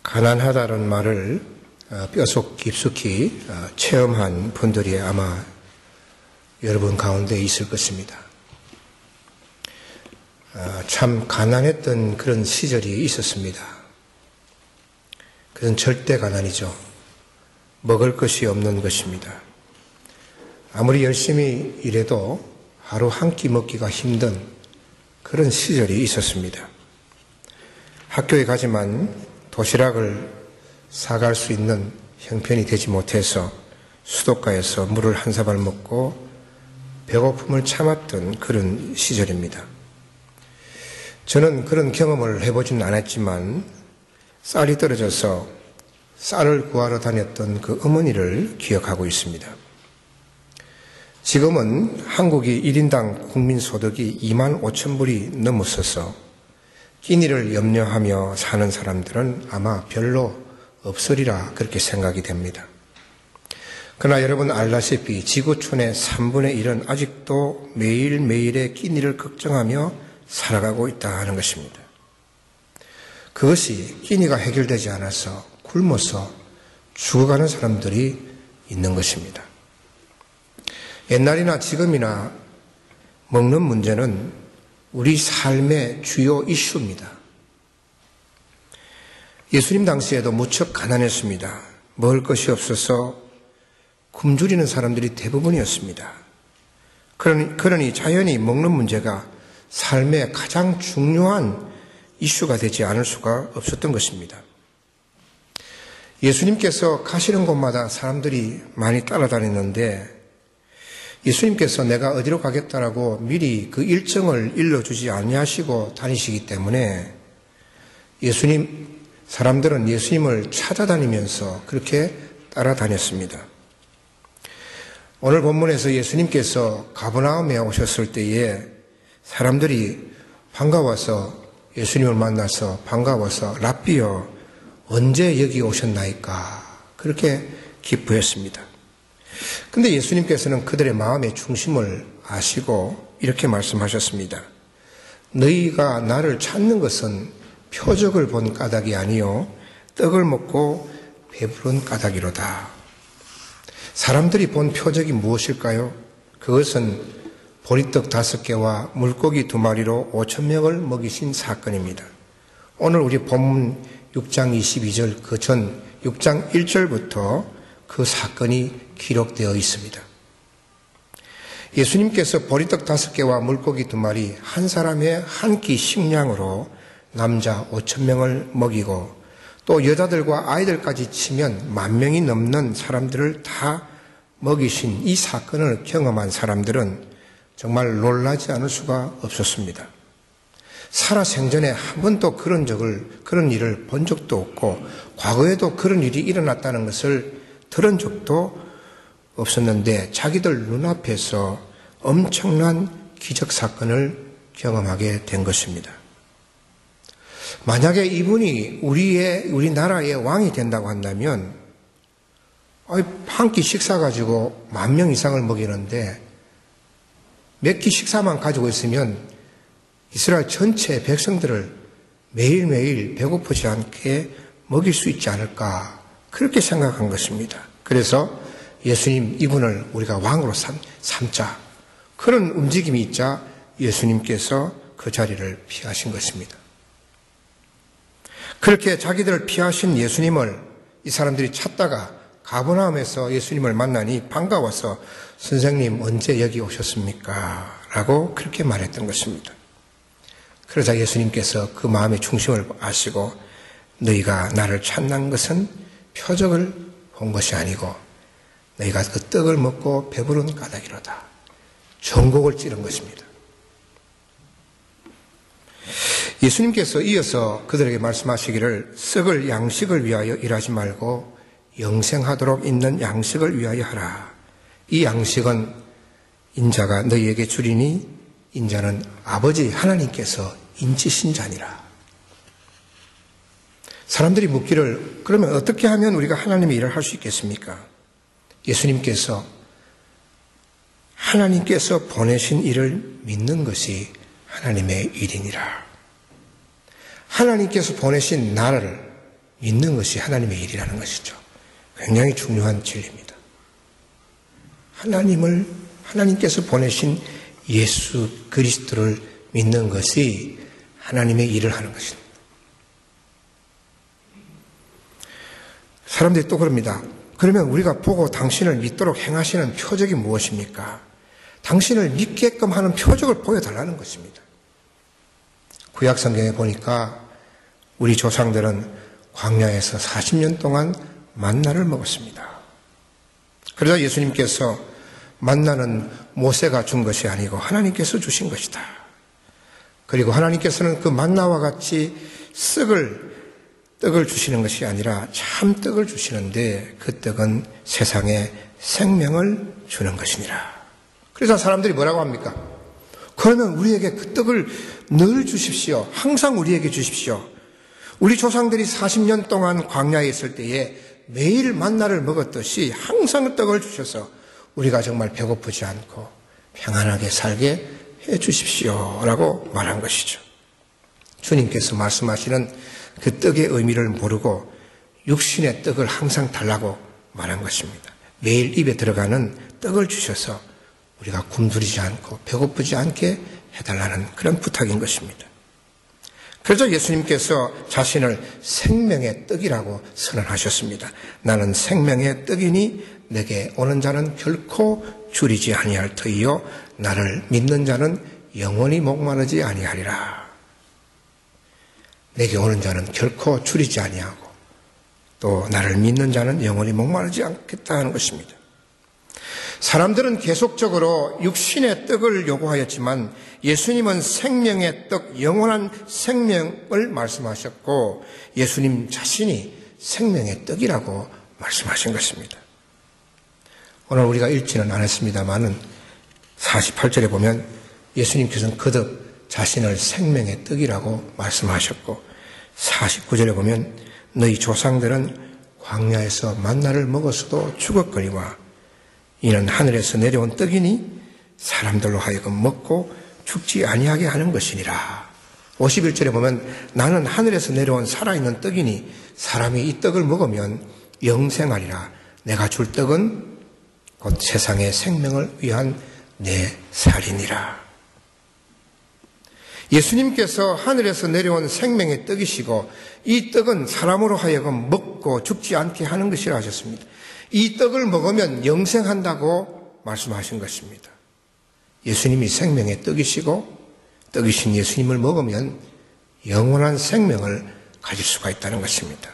가난하다는 말을 뼛속 깊숙이 체험한 분들이 아마 여러분 가운데 있을 것입니다. 참 가난했던 그런 시절이 있었습니다. 그건 절대 가난이죠. 먹을 것이 없는 것입니다. 아무리 열심히 일해도 하루 한 끼 먹기가 힘든 그런 시절이 있었습니다. 학교에 가지만 도시락을 사갈 수 있는 형편이 되지 못해서 수도가에서 물을 한 사발 먹고 배고픔을 참았던 그런 시절입니다. 저는 그런 경험을 해보지는 않았지만 쌀이 떨어져서 쌀을 구하러 다녔던 그 어머니를 기억하고 있습니다. 지금은 한국이 1인당 국민소득이 2만 5천 불이 넘었어서 끼니를 염려하며 사는 사람들은 아마 별로 없으리라 그렇게 생각이 됩니다. 그러나 여러분 알다시피 지구촌의 3분의 1은 아직도 매일매일의 끼니를 걱정하며 살아가고 있다 하는 것입니다. 그것이 끼니가 해결되지 않아서 굶어서 죽어가는 사람들이 있는 것입니다. 옛날이나 지금이나 먹는 문제는 우리 삶의 주요 이슈입니다. 예수님 당시에도 무척 가난했습니다. 먹을 것이 없어서 굶주리는 사람들이 대부분이었습니다. 그러니 자연히 먹는 문제가 삶의 가장 중요한 이슈가 되지 않을 수가 없었던 것입니다. 예수님께서 가시는 곳마다 사람들이 많이 따라다녔는데 예수님께서 내가 어디로 가겠다라고 미리 그 일정을 일러주지 아니하시고 다니시기 때문에 사람들은 예수님을 찾아다니면서 그렇게 따라다녔습니다. 오늘 본문에서 예수님께서 가버나움에 오셨을 때에 사람들이 반가워서 예수님을 만나서 반가워서 랍비여 언제 여기 오셨나이까 그렇게 기뻐했습니다. 근데 예수님께서는 그들의 마음의 중심을 아시고 이렇게 말씀하셨습니다. 너희가 나를 찾는 것은 표적을 본 까닭이 아니요 떡을 먹고 배부른 까닭이로다. 사람들이 본 표적이 무엇일까요? 그것은 보리떡 5개와 물고기 2마리로 5,000명을 먹이신 사건입니다. 오늘 우리 본문 6장 22절 그 전 6장 1절부터 그 사건이 기록되어 있습니다. 예수님께서 보리떡 5개와 물고기 2마리 한 사람의 한 끼 식량으로 남자 5,000명을 먹이고 또 여자들과 아이들까지 치면 10,000명이 넘는 사람들을 다 먹이신 이 사건을 경험한 사람들은 정말 놀라지 않을 수가 없었습니다. 살아생전에 한 번도 그런 일을 본 적도 없고 과거에도 그런 일이 일어났다는 것을 들은 적도 없었는데 자기들 눈앞에서 엄청난 기적사건을 경험하게 된 것입니다. 만약에 이분이 우리나라의 왕이 된다고 한다면 한 끼 식사 가지고 10,000명 이상을 먹이는데 몇 끼 식사만 가지고 있으면 이스라엘 전체 백성들을 매일매일 배고프지 않게 먹일 수 있지 않을까 그렇게 생각한 것입니다. 그래서 예수님 이분을 우리가 왕으로 삼자 그런 움직임이 있자 예수님께서 그 자리를 피하신 것입니다. 그렇게 자기들을 피하신 예수님을 이 사람들이 찾다가 가버나움에서 예수님을 만나니 반가워서 선생님 언제 여기 오셨습니까? 라고 그렇게 말했던 것입니다. 그러자 예수님께서 그 마음의 중심을 아시고 너희가 나를 찾는 것은 표적을 본 것이 아니고 너희가 그 떡을 먹고 배부른 까닭이로다. 전곡을 찌른 것입니다. 예수님께서 이어서 그들에게 말씀하시기를 썩을 양식을 위하여 일하지 말고 영생하도록 있는 양식을 위하여 하라. 이 양식은 인자가 너희에게 주리니 인자는 아버지 하나님께서 인치신 자니라. 사람들이 묻기를 그러면 어떻게 하면 우리가 하나님의 일을 할 수 있겠습니까? 예수님께서 하나님께서 보내신 일을 믿는 것이 하나님의 일이니라. 하나님께서 보내신 나를 믿는 것이 하나님의 일이라는 것이죠. 굉장히 중요한 진리입니다. 하나님께서 보내신 예수 그리스도를 믿는 것이 하나님의 일을 하는 것입니다. 사람들이 또 그럽니다. 그러면 우리가 보고 당신을 믿도록 행하시는 표적이 무엇입니까? 당신을 믿게끔 하는 표적을 보여달라는 것입니다. 구약 성경에 보니까 우리 조상들은 광야에서 40년 동안 만나를 먹었습니다. 그러자 예수님께서 만나는 모세가 준 것이 아니고 하나님께서 주신 것이다. 그리고 하나님께서는 그 만나와 같이 떡을 주시는 것이 아니라 참 떡을 주시는데 그 떡은 세상에 생명을 주는 것이니라. 그래서 사람들이 뭐라고 합니까? 그러면 우리에게 그 떡을 늘 주십시오. 항상 우리에게 주십시오. 우리 조상들이 40년 동안 광야에 있을 때에 매일 만나를 먹었듯이 항상 떡을 주셔서 우리가 정말 배고프지 않고 평안하게 살게 해 주십시오 라고 말한 것이죠. 주님께서 말씀하시는 그 떡의 의미를 모르고 육신의 떡을 항상 달라고 말한 것입니다. 매일 입에 들어가는 떡을 주셔서 우리가 굶주리지 않고 배고프지 않게 해달라는 그런 부탁인 것입니다. 그래서 예수님께서 자신을 생명의 떡이라고 선언하셨습니다. 나는 생명의 떡이니 내게 오는 자는 결코 줄이지 아니할 터이요 나를 믿는 자는 영원히 목마르지 아니하리라. 내게 오는 자는 결코 줄이지 아니하고 또 나를 믿는 자는 영원히 목마르지 않겠다는 것입니다. 사람들은 계속적으로 육신의 떡을 요구하였지만 예수님은 생명의 떡, 영원한 생명을 말씀하셨고 예수님 자신이 생명의 떡이라고 말씀하신 것입니다. 오늘 우리가 읽지는 않았습니다만은 48절에 보면 예수님께서는 거듭 자신을 생명의 떡이라고 말씀하셨고 49절에 보면 너희 조상들은 광야에서 만나를 먹었어도 죽었거니와 이는 하늘에서 내려온 떡이니 사람들로 하여금 먹고 죽지 아니하게 하는 것이니라. 51절에 보면 나는 하늘에서 내려온 살아있는 떡이니 사람이 이 떡을 먹으면 영생하리라. 내가 줄 떡은 곧 세상의 생명을 위한 내 살이니라. 예수님께서 하늘에서 내려온 생명의 떡이시고 이 떡은 사람으로 하여금 먹고 죽지 않게 하는 것이라 하셨습니다. 이 떡을 먹으면 영생한다고 말씀하신 것입니다. 예수님이 생명의 떡이시고 떡이신 예수님을 먹으면 영원한 생명을 가질 수가 있다는 것입니다.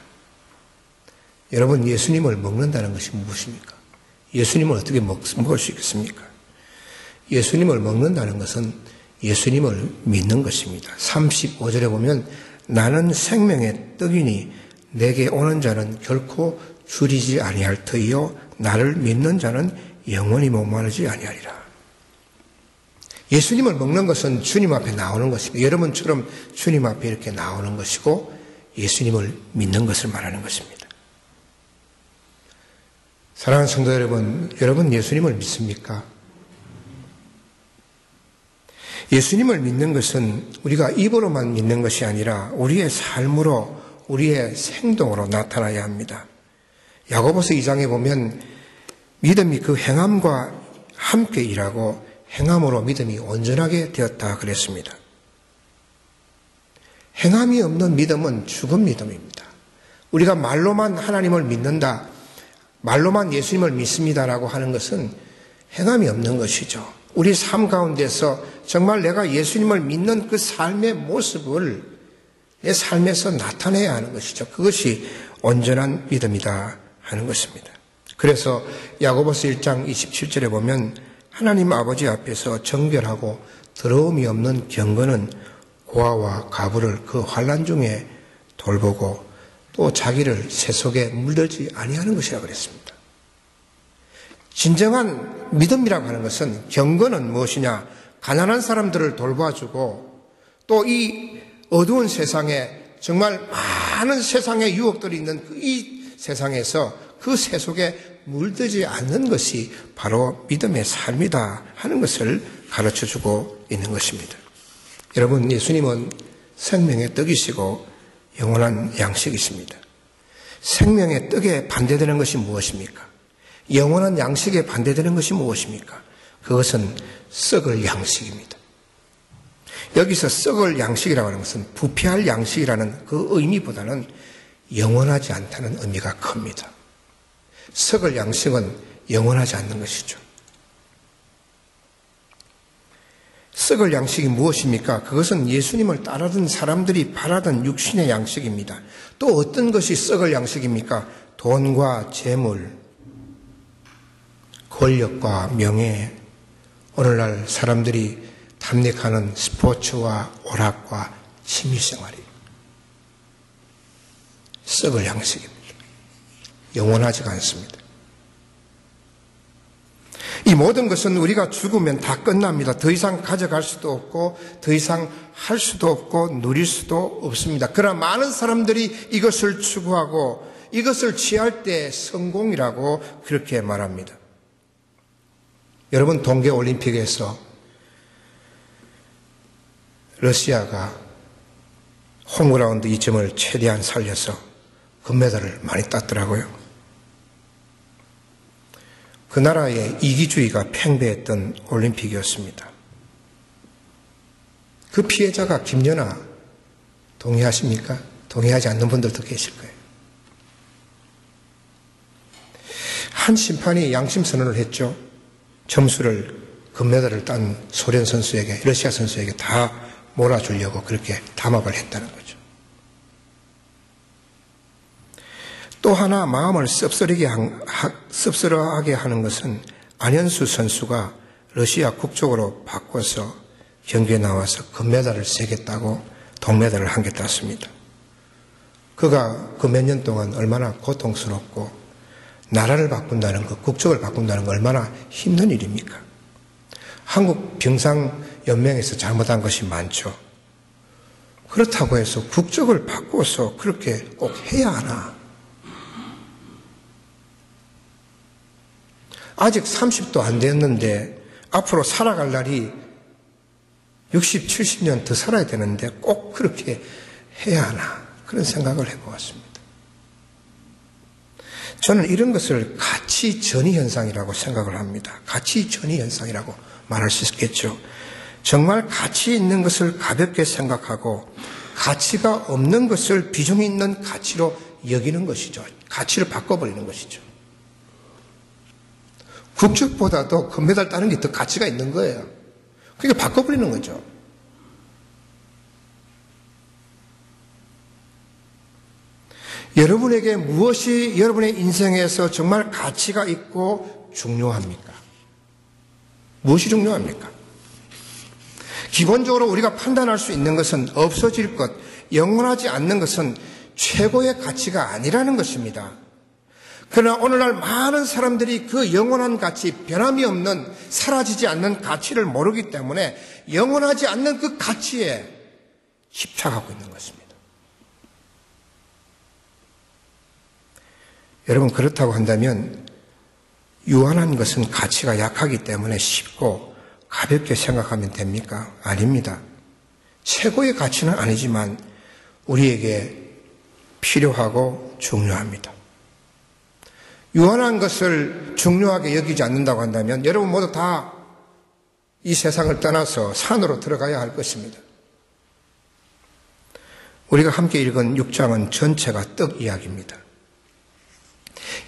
여러분, 예수님을 먹는다는 것이 무엇입니까? 예수님을 어떻게 먹을 수 있겠습니까? 예수님을 먹는다는 것은 예수님을 믿는 것입니다. 35절에 보면 나는 생명의 떡이니 내게 오는 자는 결코 줄이지 아니할 터이요 나를 믿는 자는 영원히 목마르지 아니하리라. 예수님을 먹는 것은 주님 앞에 나오는 것입니다. 여러분처럼 주님 앞에 이렇게 나오는 것이고 예수님을 믿는 것을 말하는 것입니다. 사랑하는 성도 여러분 예수님을 믿습니까? 예수님을 믿는 것은 우리가 입으로만 믿는 것이 아니라 우리의 삶으로 우리의 행동으로 나타나야 합니다. 야고보서 2장에 보면 믿음이 그 행함과 함께 일하고 행함으로 믿음이 온전하게 되었다 그랬습니다. 행함이 없는 믿음은 죽은 믿음입니다. 우리가 말로만 하나님을 믿는다, 말로만 예수님을 믿습니다라고 하는 것은 행함이 없는 것이죠. 우리 삶 가운데서 정말 내가 예수님을 믿는 그 삶의 모습을 내 삶에서 나타내야 하는 것이죠. 그것이 온전한 믿음이다 하는 것입니다. 그래서 야고보서 1장 27절에 보면 하나님 아버지 앞에서 정결하고 더러움이 없는 경건은 고아와 가부를 그 환난 중에 돌보고 또 자기를 새 속에 물들지 아니하는 것이라고 그랬습니다. 진정한 믿음이라고 하는 것은 경건은 무엇이냐? 가난한 사람들을 돌봐주고 또 이 어두운 세상에 정말 많은 세상의 유혹들이 있는 이 세상에서 그 새 속에 물들지 않는 것이 바로 믿음의 삶이다 하는 것을 가르쳐주고 있는 것입니다. 여러분, 예수님은 생명의 떡이시고 영원한 양식이십니다. 생명의 떡에 반대되는 것이 무엇입니까? 영원한 양식에 반대되는 것이 무엇입니까? 그것은 썩을 양식입니다. 여기서 썩을 양식이라고 하는 것은 부패할 양식이라는 그 의미보다는 영원하지 않다는 의미가 큽니다. 썩을 양식은 영원하지 않는 것이죠. 썩을 양식이 무엇입니까? 그것은 예수님을 따르던 사람들이 바라던 육신의 양식입니다. 또 어떤 것이 썩을 양식입니까? 돈과 재물, 권력과 명예, 오늘날 사람들이 탐닉하는 스포츠와 오락과 취미생활이 썩을 양식입니다. 영원하지가 않습니다. 이 모든 것은 우리가 죽으면 다 끝납니다. 더 이상 가져갈 수도 없고 더 이상 할 수도 없고 누릴 수도 없습니다. 그러나 많은 사람들이 이것을 추구하고 이것을 취할 때 성공이라고 그렇게 말합니다. 여러분, 동계올림픽에서 러시아가 홈그라운드 2점을 최대한 살려서 금메달을 많이 땄더라고요. 그 나라의 이기주의가 팽배했던 올림픽이었습니다. 그 피해자가 김연아, 동의하십니까? 동의하지 않는 분들도 계실 거예요. 한 심판이 양심 선언을 했죠. 점수를, 금메달을 딴 소련 선수에게, 러시아 선수에게 다 몰아주려고 그렇게 담합을 했다는 거죠. 또 하나 마음을 씁쓸하게 하는 것은 안현수 선수가 러시아 국적으로 바꿔서 경기에 나와서 금메달을 3개 따고 동메달을 1개 땄습니다. 그가 그 몇 년 동안 얼마나 고통스럽고 나라를 바꾼다는 것, 국적을 바꾼다는 것 얼마나 힘든 일입니까? 한국 병상연맹에서 잘못한 것이 많죠. 그렇다고 해서 국적을 바꿔서 그렇게 꼭 해야 하나? 아직 30도 안 됐는데 앞으로 살아갈 날이 60, 70년 더 살아야 되는데 꼭 그렇게 해야 하나? 그런 생각을 해보았습니다. 저는 이런 것을 가치 전이 현상이라고 생각을 합니다. 가치 전이 현상이라고 말할 수 있겠죠. 정말 가치 있는 것을 가볍게 생각하고 가치가 없는 것을 비중 있는 가치로 여기는 것이죠. 가치를 바꿔버리는 것이죠. 국적보다도 금메달 따는 게 더 가치가 있는 거예요. 그러니까 바꿔버리는 거죠. 여러분에게 무엇이 여러분의 인생에서 정말 가치가 있고 중요합니까? 무엇이 중요합니까? 기본적으로 우리가 판단할 수 있는 것은 없어질 것, 영원하지 않는 것은 최고의 가치가 아니라는 것입니다. 그러나 오늘날 많은 사람들이 그 영원한 가치, 변함이 없는 사라지지 않는 가치를 모르기 때문에 영원하지 않는 그 가치에 집착하고 있는 것입니다. 여러분, 그렇다고 한다면 유한한 것은 가치가 약하기 때문에 쉽고 가볍게 생각하면 됩니까? 아닙니다. 최고의 가치는 아니지만 우리에게 필요하고 중요합니다. 유한한 것을 중요하게 여기지 않는다고 한다면 여러분 모두 다 이 세상을 떠나서 산으로 들어가야 할 것입니다. 우리가 함께 읽은 6장은 전체가 떡 이야기입니다.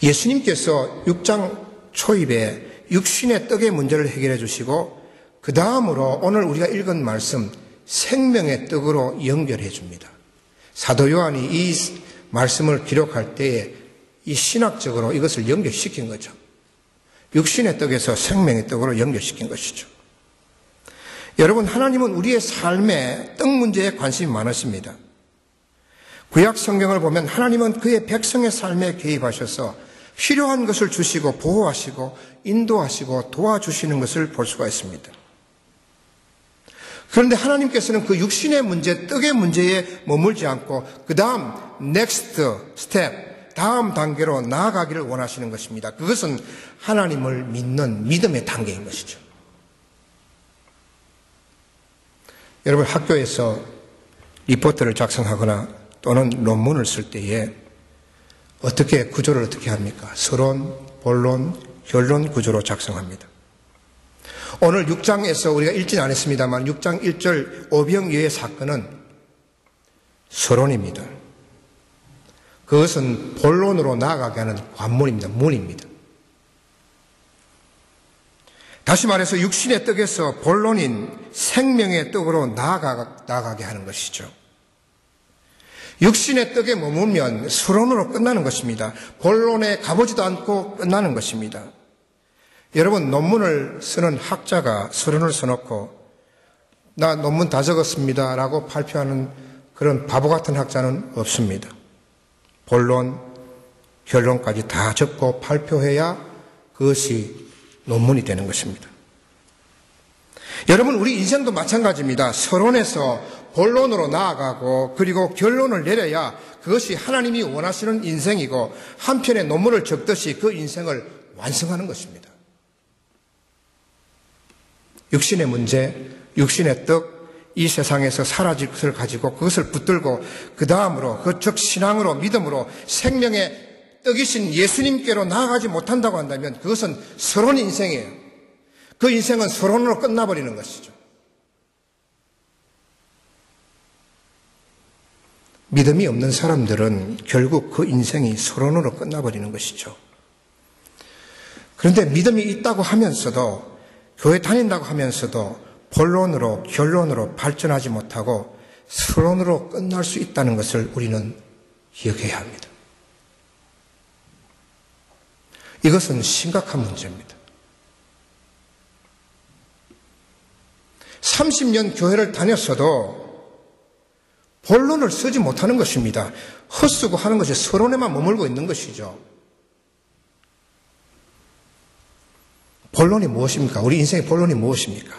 예수님께서 6장 초입에 육신의 떡의 문제를 해결해 주시고 그 다음으로 오늘 우리가 읽은 말씀 생명의 떡으로 연결해 줍니다. 사도 요한이 이 말씀을 기록할 때에 이 신학적으로 이것을 연결시킨 거죠. 육신의 떡에서 생명의 떡으로 연결시킨 것이죠. 여러분, 하나님은 우리의 삶에 떡 문제에 관심이 많으십니다. 구약 성경을 보면 하나님은 그의 백성의 삶에 개입하셔서 필요한 것을 주시고 보호하시고 인도하시고 도와주시는 것을 볼 수가 있습니다. 그런데 하나님께서는 그 육신의 문제, 떡의 문제에 머물지 않고 그 다음 next step, 다음 단계로 나아가기를 원하시는 것입니다. 그것은 하나님을 믿는 믿음의 단계인 것이죠. 여러분, 학교에서 리포트를 작성하거나 또는 논문을 쓸 때에 구조를 어떻게 합니까? 서론, 본론, 결론 구조로 작성합니다. 오늘 6장에서 우리가 읽지는 않았습니다만 6장 1절 오병이어의 사건은 서론입니다. 그것은 본론으로 나아가게 하는 관문입니다. 문입니다. 다시 말해서 육신의 떡에서 본론인 생명의 떡으로 나아가게 하는 것이죠. 육신의 떡에 머물면 서론으로 끝나는 것입니다. 본론에 가보지도 않고 끝나는 것입니다. 여러분, 논문을 쓰는 학자가 서론을 써놓고 나 논문 다 적었습니다 라고 발표하는 그런 바보 같은 학자는 없습니다. 본론, 결론까지 다 적고 발표해야 그것이 논문이 되는 것입니다. 여러분, 우리 인생도 마찬가지입니다. 서론에서 본론으로 나아가고 그리고 결론을 내려야 그것이 하나님이 원하시는 인생이고 한편의 논문을 적듯이 그 인생을 완성하는 것입니다. 육신의 문제, 육신의 떡, 이 세상에서 사라질 것을 가지고 그것을 붙들고 그 다음으로 즉 신앙으로 믿음으로 생명의 떡이신 예수님께로 나아가지 못한다고 한다면 그것은 서론 인생이에요. 그 인생은 서론으로 끝나버리는 것이죠. 믿음이 없는 사람들은 결국 그 인생이 서론으로 끝나버리는 것이죠. 그런데 믿음이 있다고 하면서도 교회 다닌다고 하면서도 본론으로 결론으로 발전하지 못하고 서론으로 끝날 수 있다는 것을 우리는 기억해야 합니다. 이것은 심각한 문제입니다. 30년 교회를 다녔어도 본론을 쓰지 못하는 것입니다. 헛쓰고 하는 것이 서론에만 머물고 있는 것이죠. 본론이 무엇입니까? 우리 인생의 본론이 무엇입니까?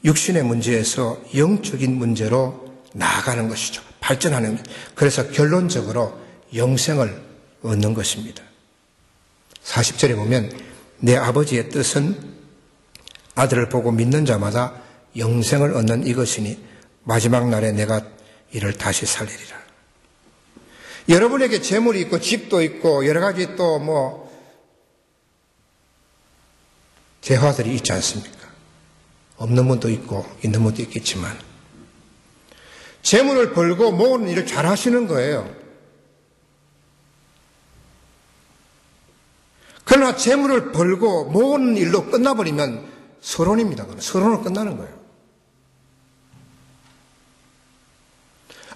육신의 문제에서 영적인 문제로 나아가는 것이죠. 발전하는 것. 그래서 결론적으로 영생을 얻는 것입니다. 40절에 보면 내 아버지의 뜻은 아들을 보고 믿는 자마다 영생을 얻는 이것이니 마지막 날에 내가 이를 다시 살리리라. 여러분에게 재물이 있고 집도 있고 여러 가지 또 재화들이 있지 않습니까? 없는 분도 있고 있는 분도 있겠지만 재물을 벌고 모으는 일을 잘 하시는 거예요. 그러나 재물을 벌고 모으는 일로 끝나버리면 서론입니다. 서론으로 끝나는 거예요.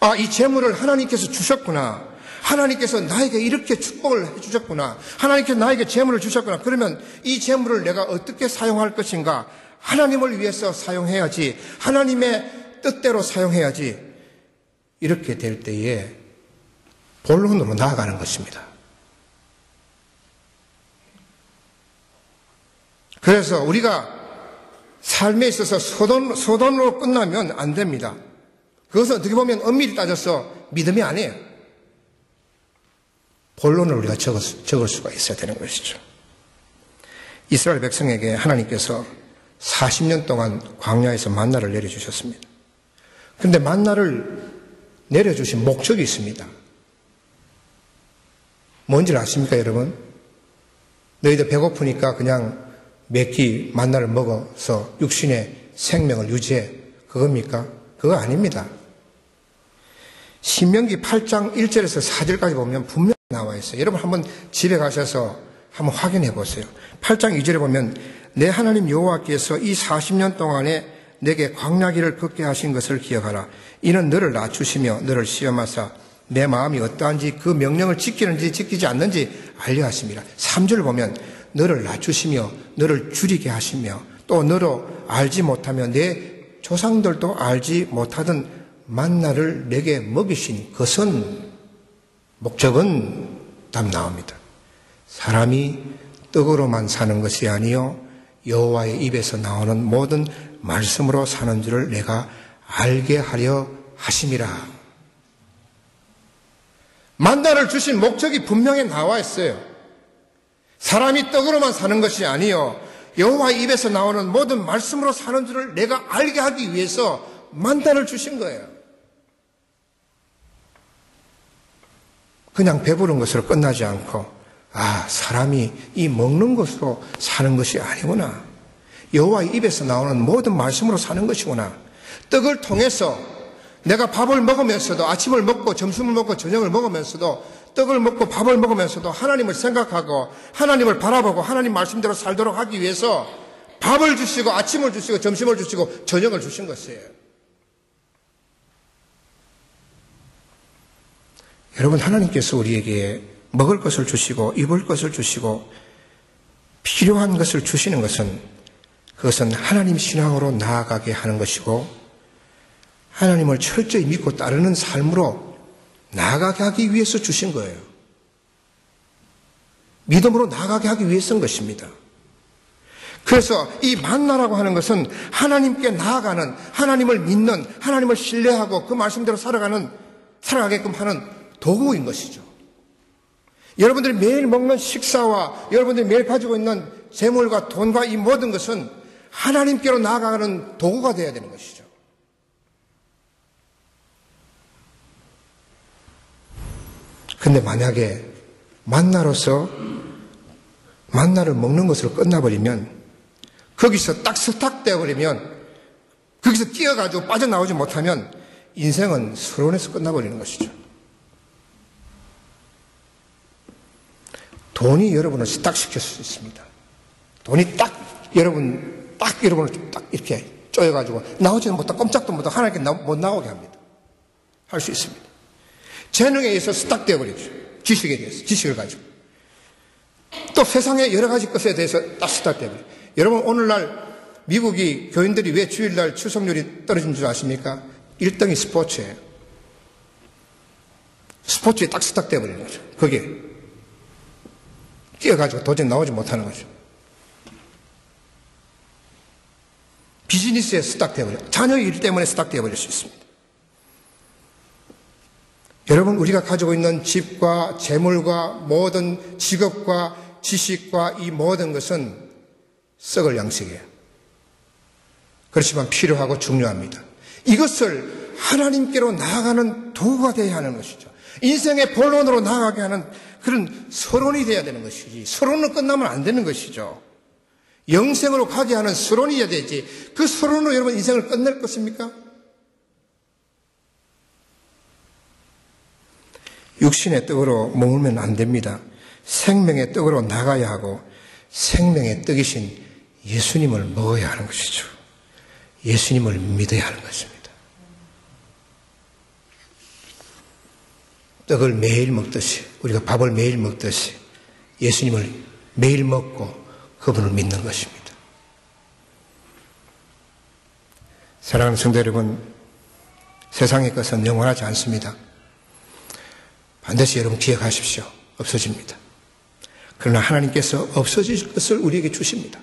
아, 이 재물을 하나님께서 주셨구나. 하나님께서 나에게 이렇게 축복을 해주셨구나. 하나님께서 나에게 재물을 주셨구나. 그러면 이 재물을 내가 어떻게 사용할 것인가? 하나님을 위해서 사용해야지. 하나님의 뜻대로 사용해야지. 이렇게 될 때에 본론으로 나아가는 것입니다. 그래서 우리가 삶에 있어서 서론으로 끝나면 안 됩니다. 그것은 어떻게 보면 엄밀히 따져서 믿음이 아니에요. 본론을 우리가 적을 수가 있어야 되는 것이죠. 이스라엘 백성에게 하나님께서 40년 동안 광야에서 만나를 내려주셨습니다. 그런데 만나를 내려주신 목적이 있습니다. 뭔지 아십니까, 여러분? 너희들 배고프니까 그냥 몇 끼 만나를 먹어서 육신의 생명을 유지해. 그겁니까? 그거 아닙니다. 신명기 8장 1절에서 4절까지 보면 분명히 나와 있어요. 여러분 한번 집에 가셔서 한번 확인해 보세요. 8장 2절에 보면 내 하나님 여호와께서 이 40년 동안에 내게 광야길을 걷게 하신 것을 기억하라. 이는 너를 낮추시며 너를 시험하사 내 마음이 어떠한지 그 명령을 지키는지 지키지 않는지 알려 하심이라. 3절 보면 너를 낮추시며 너를 줄이게 하시며 또 너로 알지 못하며 내 조상들도 알지 못하던 만나를 내게 먹이신 것은 목적은 답 나옵니다. 사람이 떡으로만 사는 것이 아니요 여호와의 입에서 나오는 모든 말씀으로 사는 줄을 내가 알게 하려 하심이라. 만나를 주신 목적이 분명히 나와 있어요. 사람이 떡으로만 사는 것이 아니요 여호와의 입에서 나오는 모든 말씀으로 사는 줄을 내가 알게 하기 위해서 만나를 주신 거예요. 그냥 배부른 것으로 끝나지 않고, 사람이 이 먹는 것으로 사는 것이 아니구나. 여호와의 입에서 나오는 모든 말씀으로 사는 것이구나. 떡을 통해서 내가 밥을 먹으면서도, 아침을 먹고 점심을 먹고 저녁을 먹으면서도, 떡을 먹고 밥을 먹으면서도 하나님을 생각하고 하나님을 바라보고 하나님 말씀대로 살도록 하기 위해서 밥을 주시고 아침을 주시고 점심을 주시고 저녁을 주신 것이에요. 여러분, 하나님께서 우리에게 먹을 것을 주시고 입을 것을 주시고 필요한 것을 주시는 것은, 그것은 하나님 신앙으로 나아가게 하는 것이고 하나님을 철저히 믿고 따르는 삶으로 나아가게 하기 위해서 주신 거예요. 믿음으로 나아가게 하기 위해서인 것입니다. 그래서 이 만나라고 하는 것은 하나님께 나아가는, 하나님을 믿는, 하나님을 신뢰하고 그 말씀대로 살아가게끔 하는 도구인 것이죠. 여러분들이 매일 먹는 식사와 여러분들이 매일 가지고 있는 재물과 돈과 이 모든 것은 하나님께로 나아가는 도구가 되어야 되는 것이죠. 근데 만약에 만나로서 만나를 먹는 것으로 끝나버리면, 거기서 딱 스탁되어버리면, 거기서 뛰어가지고 빠져나오지 못하면 인생은 서론에서 끝나버리는 것이죠. 돈이 여러분을 스탁시킬 수 있습니다. 돈이 여러분을 딱 이렇게 쪼여가지고 나오지는 못하고 꼼짝도 못하고 하나님께 못 나오게 합니다. 할 수 있습니다. 재능에 의해서 스탁되어 버리죠. 지식에 대해서, 지식을 가지고. 또 세상의 여러 가지 것에 대해서 딱 스탁되어 버려요. 여러분, 오늘날 미국이 교인들이 왜 주일날 출석률이 떨어진 줄 아십니까? 1등이 스포츠예요. 스포츠에 딱 스탁되어 버리는 거죠. 거기에 뛰어가지고 도저히 나오지 못하는 거죠. 비즈니스에 스탁되어 버려요. 자녀의 일 때문에 스탁되어 버릴 수 있습니다. 여러분, 우리가 가지고 있는 집과 재물과 모든 직업과 지식과 이 모든 것은 썩을 양식이에요. 그렇지만 필요하고 중요합니다. 이것을 하나님께로 나아가는 도구가 되어야 하는 것이죠. 인생의 본론으로 나아가게 하는 그런 서론이 되어야 되는 것이지, 서론으로 끝나면 안 되는 것이죠. 영생으로 가게 하는 서론이어야 되지, 그 서론으로 여러분 인생을 끝낼 것입니까? 육신의 떡으로 머물면 안 됩니다. 생명의 떡으로 나가야 하고 생명의 떡이신 예수님을 먹어야 하는 것이죠. 예수님을 믿어야 하는 것입니다. 떡을 매일 먹듯이, 우리가 밥을 매일 먹듯이 예수님을 매일 먹고 그분을 믿는 것입니다. 사랑하는 성도 여러분, 세상의 것은 영원하지 않습니다. 반드시 여러분 기억하십시오. 없어집니다. 그러나 하나님께서 없어질 것을 우리에게 주십니다.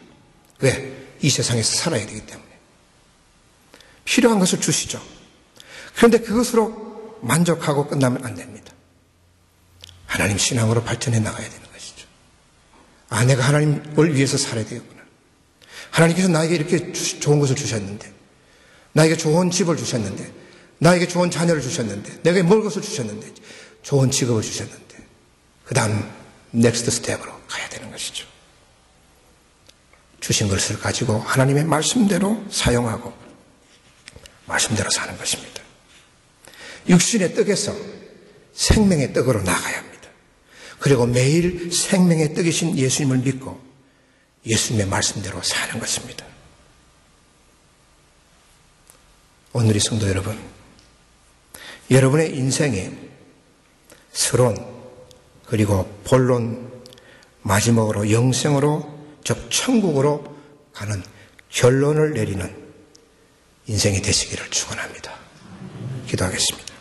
왜? 이 세상에서 살아야 되기 때문에. 필요한 것을 주시죠. 그런데 그것으로 만족하고 끝나면 안 됩니다. 하나님 신앙으로 발전해 나가야 되는 것이죠. 내가 하나님을 위해서 살아야 되겠구나. 하나님께서 나에게 이렇게 좋은 것을 주셨는데, 나에게 좋은 집을 주셨는데, 나에게 좋은 자녀를 주셨는데, 내게 먹을 것을 주셨는데, 좋은 직업을 주셨는데, 그 다음 넥스트 스텝으로 가야 되는 것이죠. 주신 것을 가지고 하나님의 말씀대로 사용하고 말씀대로 사는 것입니다. 육신의 떡에서 생명의 떡으로 나가야 합니다. 그리고 매일 생명의 떡이신 예수님을 믿고 예수님의 말씀대로 사는 것입니다. 오늘의 성도 여러분, 여러분의 인생에 서론, 그리고 본론, 마지막으로 영생으로, 즉 천국으로 가는 결론을 내리는 인생이 되시기를 축원합니다. 기도하겠습니다.